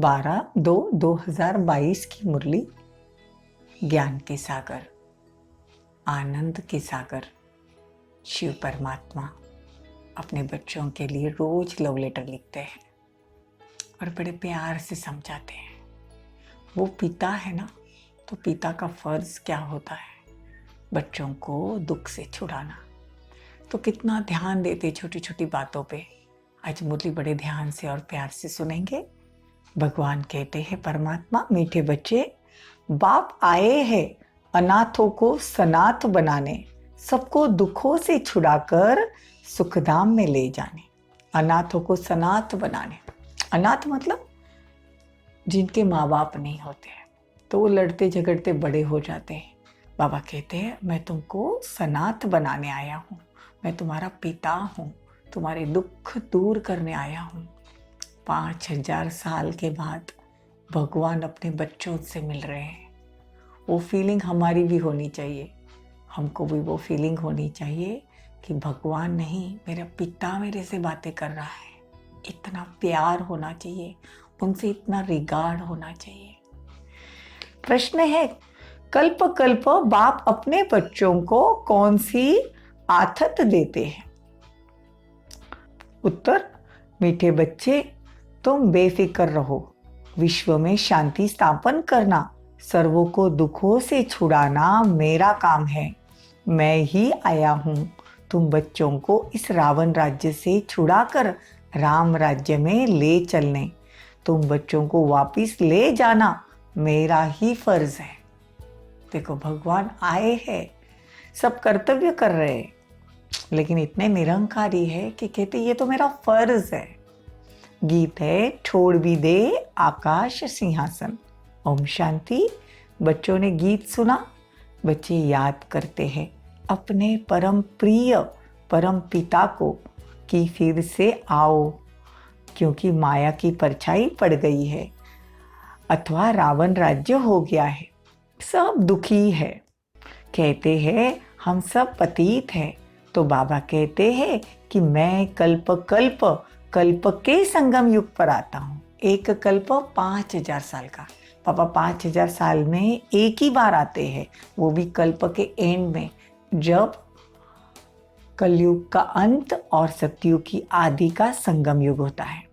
12/2/2022 की मुरली। ज्ञान के सागर, आनंद के सागर शिव परमात्मा अपने बच्चों के लिए रोज लव लेटर लिखते हैं और बड़े प्यार से समझाते हैं। वो पिता है ना, तो पिता का फर्ज क्या होता है? बच्चों को दुख से छुड़ाना। तो कितना ध्यान देते छोटी छोटी बातों पे। आज मुरली बड़े ध्यान से और प्यार से सुनेंगे। भगवान कहते हैं, परमात्मा मीठे बच्चे, बाप आए हैं अनाथों को सनाथ बनाने, सबको दुखों से छुड़ाकर सुखधाम में ले जाने। अनाथों को सनाथ बनाने। अनाथ मतलब जिनके माँ बाप नहीं होते हैं, तो वो लड़ते झगड़ते बड़े हो जाते हैं। बाबा कहते हैं, मैं तुमको सनाथ बनाने आया हूँ, मैं तुम्हारा पिता हूँ, तुम्हारे दुख दूर करने आया हूँ। 5000 साल के बाद भगवान अपने बच्चों से मिल रहे हैं। वो फीलिंग हमारी भी होनी चाहिए। हमको भी वो फीलिंग होनी चाहिए कि भगवान नहीं, मेरा पिता मेरे से बातें कर रहा है। इतना प्यार होना चाहिए, उनसे इतना रिगार्ड होना चाहिए। प्रश्न है, कल्प कल्प बाप अपने बच्चों को कौन सी आथत देते हैं? उत्तर, मीठे बच्चे, तुम बेफिक्र रहो, विश्व में शांति स्थापन करना, सर्वों को दुखों से छुड़ाना मेरा काम है। मैं ही आया हूँ तुम बच्चों को इस रावण राज्य से छुड़ाकर राम राज्य में ले चलने। तुम बच्चों को वापिस ले जाना मेरा ही फर्ज है। देखो, भगवान आए हैं, सब कर्तव्य कर रहे हैं, लेकिन इतने निरंकारी है कि कहते ये तो मेरा फर्ज है। गीत है, छोड़ भी दे आकाश सिंहासन। ओम शांति। बच्चों ने गीत सुना, बच्चे याद करते हैं अपने परम प्रिय परम पिता को कि फिर से आओ, क्योंकि माया की परछाई पड़ गई है अथवा रावण राज्य हो गया है। सब दुखी है, कहते हैं हम सब पतित हैं। तो बाबा कहते हैं कि मैं कल्प कल्प कल्प के संगम युग पर आता हूँ। एक कल्प 5000 साल का। पापा 5000 साल में एक ही बार आते हैं, वो भी कल्प के एंड में, जब कलयुग का अंत और सतयुग की आदि का संगम युग होता है।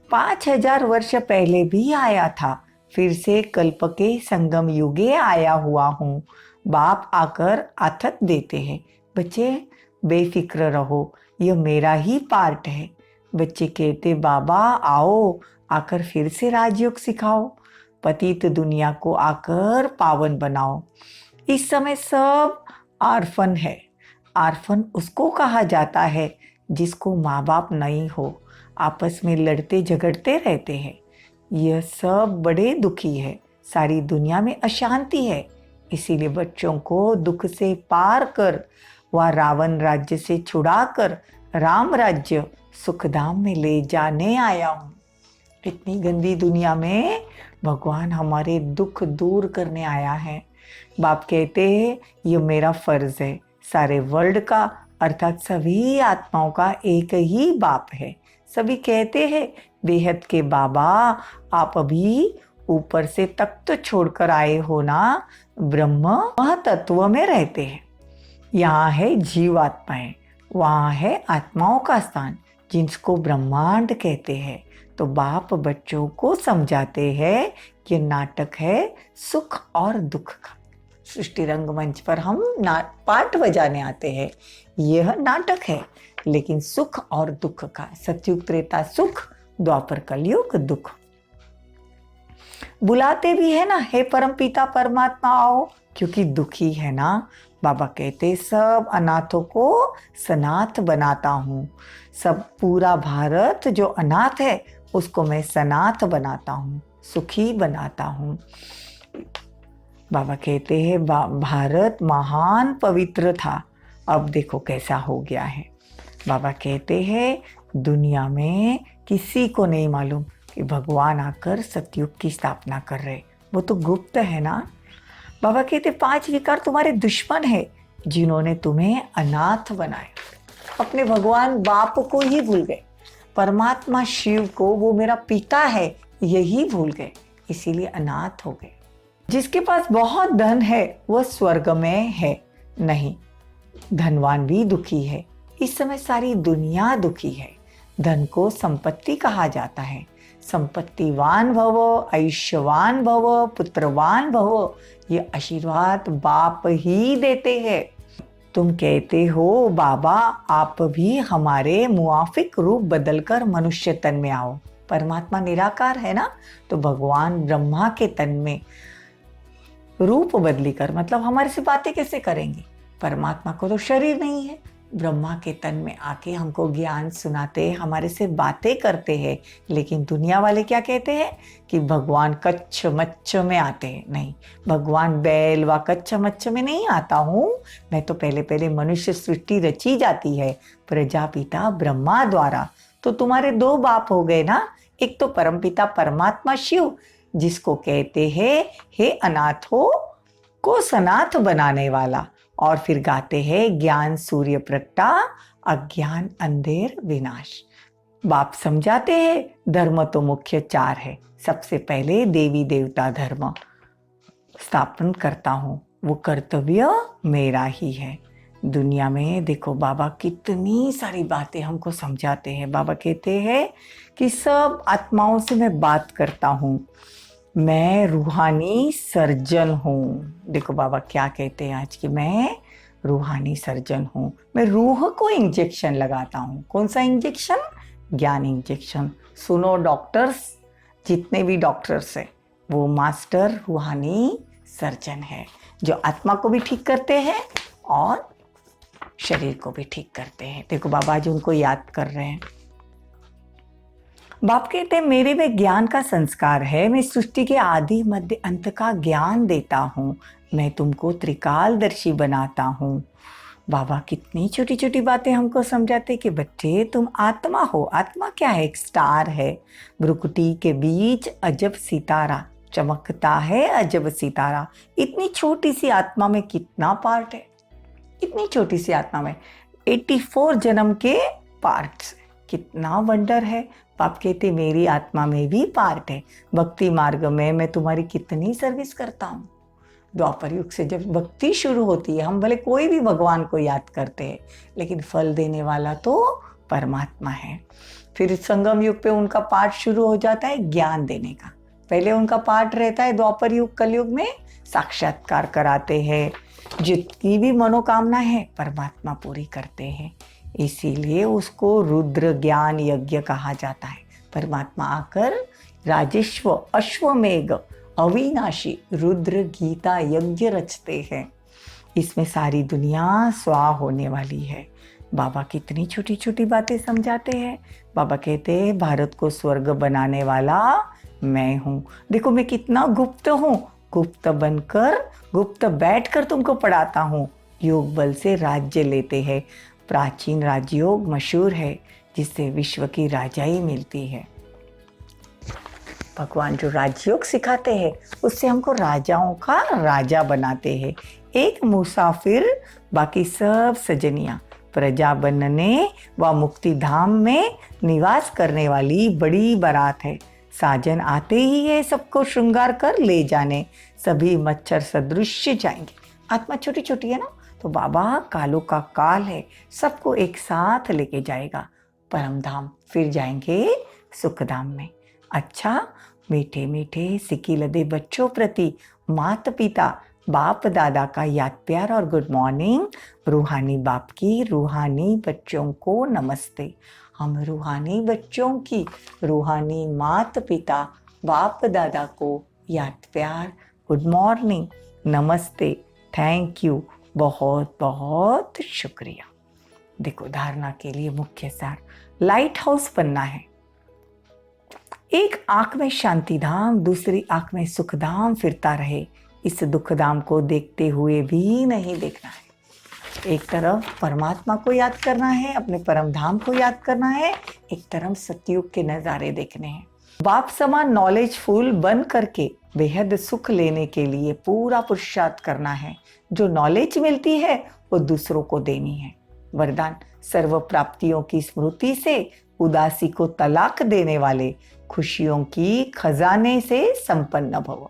5000 वर्ष पहले भी आया था, फिर से कल्प के संगम युगे आया हुआ हूँ। बाप आकर आथत देते हैं, बच्चे बेफिक्र रहो, यह मेरा ही पार्ट है। बच्चे कहते, बाबा आओ, आकर फिर से राजयोग सिखाओ, पतित दुनिया को आकर पावन बनाओ। इस समय सब आर्फन है। आर्फन उसको कहा जाता है जिसको माँ बाप नहीं हो, आपस में लड़ते झगड़ते रहते हैं। यह सब बड़े दुखी है, सारी दुनिया में अशांति है। इसीलिए बच्चों को दुख से पार कर वह रावण राज्य से छुड़ाकर राम राज्य सुखधाम में ले जाने आया हूँ। इतनी गंदी दुनिया में भगवान हमारे दुख दूर करने आया है। बाप कहते हैं ये मेरा फर्ज है। सारे वर्ल्ड का अर्थात सभी आत्माओं का एक ही बाप है। सभी कहते हैं बेहद के बाबा, आप अभी ऊपर से तख्त छोड़कर आए हो ना, ब्रह्म तत्व में रहते हैं। यहाँ है जीवात्माएं, वहाँ है आत्माओं का स्थान, जिसको ब्रह्मांड कहते हैं। तो बाप बच्चों को समझाते हैं कि नाटक है सुख और दुख का। सृष्टि रंगमंच पर हम पाठ बजाने आते हैं, यह नाटक है, लेकिन सुख और दुख का। सतयुग त्रेता सुख, द्वापर कलयुग दुख। बुलाते भी है ना, हे परम पिता परमात्मा आओ, क्योंकि दुखी है ना। बाबा कहते सब अनाथों को सनाथ बनाता हूँ। सब पूरा भारत जो अनाथ है उसको मैं सनाथ बनाता हूँ, सुखी बनाता हूँ। बाबा कहते हैं भारत महान पवित्र था, अब देखो कैसा हो गया है। बाबा कहते हैं दुनिया में किसी को नहीं मालूम कि भगवान आकर सतयुग की स्थापना कर रहे, वो तो गुप्त है ना। बाबा कहते 5 विकार तुम्हारे दुश्मन है, जिन्होंने तुम्हें अनाथ बनाया। अपने भगवान बाप को ही भूल गए। परमात्मा शिव को वो मेरा पिता है यही भूल गए, इसीलिए अनाथ हो गए। जिसके पास बहुत धन है वह स्वर्ग में है नहीं, धनवान भी दुखी है। इस समय सारी दुनिया दुखी है। धन को संपत्ति कहा जाता है। संपत्तिवान भव, ऐश्वर्यवान भव, पुत्रवान भव, ये आशीर्वाद बाप ही देते हैं। तुम कहते हो बाबा आप भी हमारे मुआफिक रूप बदलकर मनुष्य तन में आओ। परमात्मा निराकार है ना, तो भगवान ब्रह्मा के तन में रूप बदली कर, मतलब हमारे से बातें कैसे करेंगे? परमात्मा को तो शरीर नहीं है, ब्रह्मा के तन में आके हमको ज्ञान सुनाते, हमारे से बातें करते हैं। लेकिन दुनिया वाले क्या कहते हैं कि भगवान कच्छ मच्छ में आते हैं। नहीं, भगवान बैल व कच्छ मच्छ में नहीं आता हूँ मैं, तो पहले पहले मनुष्य सृष्टि रची जाती है प्रजापिता ब्रह्मा द्वारा। तो तुम्हारे दो बाप हो गए ना, एक तो परमपिता परमात्मा शिव, जिसको कहते हैं हे अनाथों को सनाथ बनाने वाला, और फिर गाते हैं ज्ञान सूर्य प्रगटा, अज्ञान अंधेर विनाश। बाप समझाते हैं धर्म तो मुख्य चार है। सबसे पहले देवी देवता धर्म स्थापन करता हूँ, वो कर्तव्य मेरा ही है। दुनिया में देखो बाबा कितनी सारी बातें हमको समझाते हैं। बाबा कहते हैं कि सब आत्माओं से मैं बात करता हूँ, मैं रूहानी सर्जन हूँ। देखो बाबा क्या कहते हैं आज कि मैं रूहानी सर्जन हूँ। मैं रूह को इंजेक्शन लगाता हूँ। कौन सा इंजेक्शन? ज्ञान इंजेक्शन। सुनो डॉक्टर्स, जितने भी डॉक्टर्स हैं वो मास्टर रूहानी सर्जन है, जो आत्मा को भी ठीक करते हैं और शरीर को भी ठीक करते हैं। देखो बाबा आज उनको याद कर रहे हैं। बाप कहते हैं मेरे में ज्ञान का संस्कार है, मैं सृष्टि के आदि मध्य अंत का ज्ञान देता हूँ, मैं तुमको त्रिकालदर्शी बनाता हूँ। बाबा कितनी छोटी छोटी बातें हमको समझाते कि बच्चे तुम आत्मा हो। आत्मा क्या है? एक स्टार है, भ्रुकुटी के बीच अजब सितारा चमकता है, अजब सितारा। इतनी छोटी सी आत्मा में कितना पार्ट है, इतनी छोटी सी आत्मा में 84 जन्म के पार्ट्स, कितना वंडर है। बाप कहते मेरी आत्मा में भी पार्ट है। भक्ति मार्ग में मैं तुम्हारी कितनी सर्विस करता हूँ। द्वापर युग से जब भक्ति शुरू होती है, हम भले कोई भी भगवान को याद करते हैं, लेकिन फल देने वाला तो परमात्मा है। फिर संगम युग पे उनका पाठ शुरू हो जाता है ज्ञान देने का। पहले उनका पाठ रहता है द्वापर युग कलयुग में साक्षात्कार कराते हैं, जितनी भी मनोकामना है परमात्मा पूरी करते हैं। इसीलिए उसको रुद्र ज्ञान यज्ञ कहा जाता है। परमात्मा आकर राजेश्व अश्वमेघ अविनाशी रुद्र गीता यज्ञ रचते हैं। इसमें सारी दुनिया स्वाहा होने वाली है। बाबा कितनी छोटी छोटी बातें समझाते हैं। बाबा कहते हैं भारत को स्वर्ग बनाने वाला मैं हूँ। देखो मैं कितना गुप्त हूँ, गुप्त बनकर गुप्त बैठकर तुमको पढ़ाता हूँ। योग बल से राज्य लेते हैं। प्राचीन राजयोग मशहूर है, जिससे विश्व की राजाई मिलती है। भगवान जो राजयोग सिखाते हैं उससे हमको राजाओं का राजा बनाते हैं। एक मुसाफिर बाकी सब सजनियाँ, प्रजा बनने व मुक्ति धाम में निवास करने वाली बड़ी बारात है। साजन आते ही है सबको श्रृंगार कर ले जाने, सभी मच्छर सदृश्य जाएंगे। आत्मा छोटी छोटी है ना, तो बाबा कालों का काल है, सबको एक साथ लेके जाएगा परम धाम, फिर जाएंगे सुखधाम में। अच्छा मीठे मीठे सिक्की लदे बच्चों प्रति माता पिता बाप दादा का याद प्यार और गुड मॉर्निंग। रूहानी बाप की रूहानी बच्चों को नमस्ते। हम रूहानी बच्चों की रूहानी माता पिता बाप दादा को याद प्यार, गुड मॉर्निंग, नमस्ते, थैंक यू, बहुत बहुत शुक्रिया। देखो धारणा के लिए मुख्य सार, लाइट हाउस बनना है। एक आंख में शांति धाम, दूसरी आंख में सुख धाम फिरता रहे। इस दुख धाम को देखते हुए भी नहीं देखना है। एक तरफ परमात्मा को याद करना है, अपने परम धाम को याद करना है, एक तरफ सतयुग के नज़ारे देखने हैं। बाप समान नॉलेजफुल बन करके बेहद सुख लेने के लिए पूरा पुरुषार्थ करना है। जो नॉलेज मिलती है वो दूसरों को देनी है। वरदान, सर्व प्राप्तियों की स्मृति से उदासी को तलाक देने वाले, खुशियों की खजाने से संपन्न भव।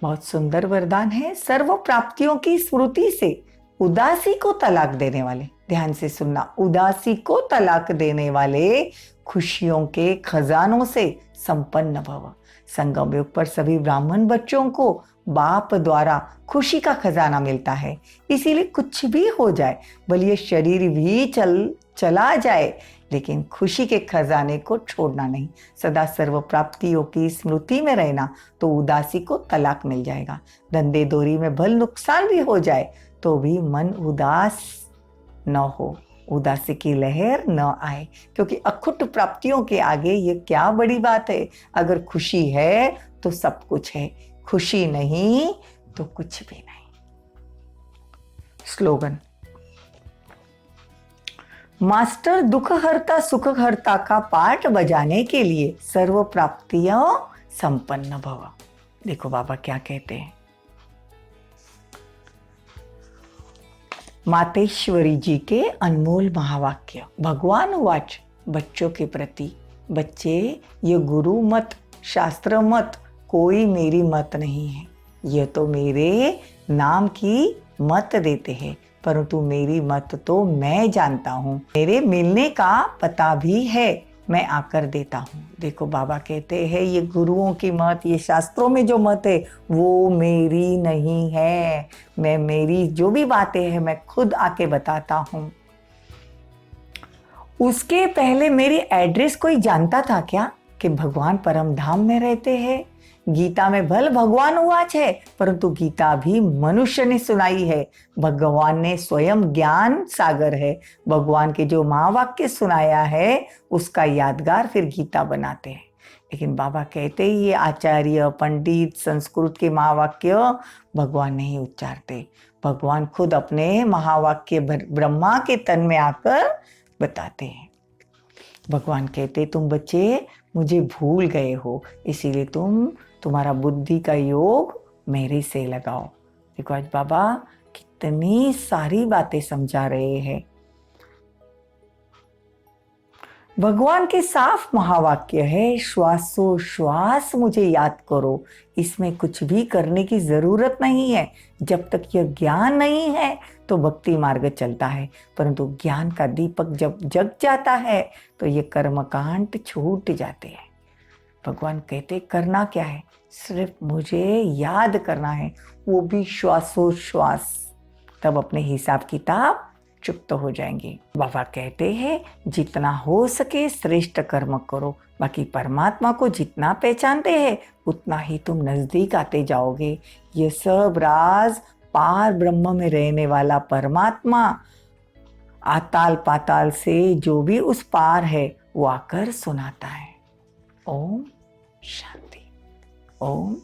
बहुत सुंदर वरदान है। सर्व प्राप्तियों की स्मृति से उदासी को तलाक देने वाले, ध्यान से सुनना, उदासी को तलाक देने वाले, खुशियों के खजानों से संपन्न भव। संगम युग पर सभी ब्राह्मण बच्चों को बाप द्वारा खुशी का खजाना मिलता है। इसीलिए कुछ भी हो जाए, भले ये शरीर भी चला जाए, लेकिन खुशी के खजाने को छोड़ना नहीं। सदा सर्व प्राप्तियों की स्मृति में रहना, तो उदासी को तलाक मिल जाएगा। धंधे दोरी में भल नुकसान भी हो जाए तो भी मन उदास न हो, उदासी की लहर न आए, क्योंकि अखुट प्राप्तियों के आगे ये क्या बड़ी बात है। अगर खुशी है तो सब कुछ है, खुशी नहीं तो कुछ भी नहीं। स्लोगन, मास्टर दुख हरता सुख हरता का पाठ बजाने के लिए सर्व प्राप्तियों संपन्न भव। देखो बाबा क्या कहते हैं। मातेश्वरी जी के अनमोल महावाक्य। भगवान वाच बच्चों के प्रति, बच्चे ये गुरु मत, शास्त्र मत, कोई मेरी मत नहीं है। यह तो मेरे नाम की मत देते हैं, परंतु मेरी मत तो मैं जानता हूँ। मेरे मिलने का पता भी है, मैं आकर देता हूँ। देखो बाबा कहते हैं ये गुरुओं की मत, ये शास्त्रों में जो मत है वो मेरी नहीं है। मैं मेरी जो भी बातें हैं मैं खुद आके बताता हूँ। उसके पहले मेरी एड्रेस कोई जानता था क्या कि भगवान परम धाम में रहते हैं? गीता में भल भगवान उवाच है, परंतु गीता भी मनुष्य ने सुनाई है। भगवान ने स्वयं ज्ञान सागर है। भगवान के जो महावाक्य सुनाया है उसका यादगार फिर गीता बनाते हैं। लेकिन बाबा कहते ही ये आचार्य पंडित संस्कृत के महावाक्य भगवान नहीं उच्चारते। भगवान खुद अपने महावाक्य ब्रह्मा के तन में आकर बताते हैं। भगवान कहते तुम बच्चे मुझे भूल गए हो, इसीलिए तुम्हारा बुद्धि का योग मेरे से लगाओ। देखो आज बाबा कितनी सारी बातें समझा रहे हैं। भगवान के साफ महावाक्य है, श्वासोश्वास मुझे याद करो। इसमें कुछ भी करने की जरूरत नहीं है। जब तक यह ज्ञान नहीं है तो भक्ति मार्ग चलता है, परंतु ज्ञान का दीपक जब जग जाता है तो ये कर्मकांड छूट जाते हैं। भगवान कहते करना क्या है, सिर्फ मुझे याद करना है, वो भी श्वासोश्वास। तब अपने हिसाब किताब चुप्त हो जाएंगे। बाबा कहते हैं जितना हो सके श्रेष्ठ कर्म करो, बाकी परमात्मा को जितना पहचानते हैं उतना ही तुम नजदीक आते जाओगे। ये सब राज पार ब्रह्म में रहने वाला परमात्मा आताल पाताल से जो भी उस पार है वो आकर सुनाता है। ओम शांति। ओम